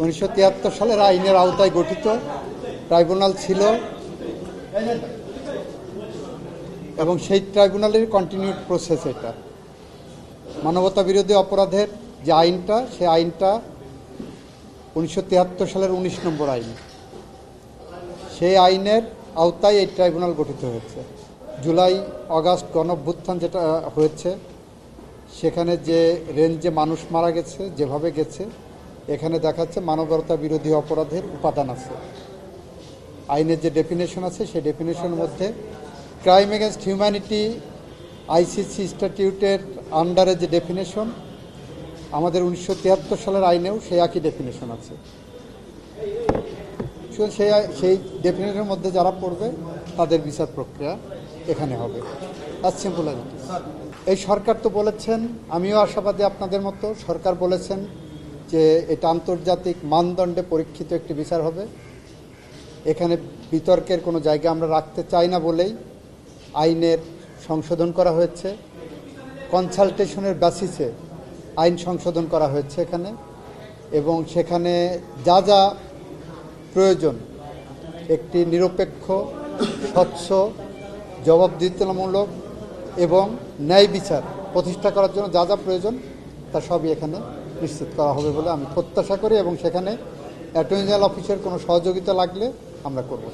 1973 সালের আইনের আওতায় গঠিত ট্রাইব্যুনাল ছিল এবং সেই ট্রাইব্যুনালের কন্টিনিউড প্রসেস। এটা মানবতা বিরোধী অপরাধের যে আইনটা, সেই আইনটা 1973 সালের 19 নম্বর আইন। সেই আইনের আওতায় এই ট্রাইব্যুনাল গঠিত হয়েছে। জুলাই আগস্ট গণঅভ্যুত্থান যেটা হয়েছে, সেখানে যে রেঞ্জে মানুষ মারা গেছে, যেভাবে গেছে, এখানে দেখাচ্ছে মানবতা বিরোধী অপরাধের উপাদান আছে। আইনের যে ডেফিনেশন আছে, সেই ডেফিনেশনের মধ্যে ক্রাইম এগেনস্ট হিউম্যানিটি আইসিসি স্ট্যাটিউটের আন্ডারে যে ডেফিনেশন, আমাদের 1973 সালের আইনেও সেই একই ডেফিনেশন আছে। সেই ডেফিনেশনের মধ্যে যারা পড়বে তাদের বিচার প্রক্রিয়া এখানে হবে। তার সিম্পল আর কি। এই সরকার তো বলেছেন, আমিও আশাবাদী আপনাদের মতো, সরকার বলেছেন যে এটা আন্তর্জাতিক মানদণ্ডে পরীক্ষিত একটি বিচার হবে। এখানে বিতর্কের কোনো জায়গা আমরা রাখতে চাই না বলেই আইনের সংশোধন করা হয়েছে। কনসালটেশনের বেসিসে আইন সংশোধন করা হয়েছে এখানে, এবং সেখানে যা যা প্রয়োজন একটি নিরপেক্ষ, স্বচ্ছ, জবাবদিহিতামূলক এবং ন্যায় বিচার প্রতিষ্ঠা করার জন্য যা যা প্রয়োজন তা সবই এখানে নিশ্চিত করা হবে বলে আমি প্রত্যাশা করি, এবং সেখানে অ্যাটর্নি জেনারেল অফিসের কোনো সহযোগিতা লাগলে আমরা করব।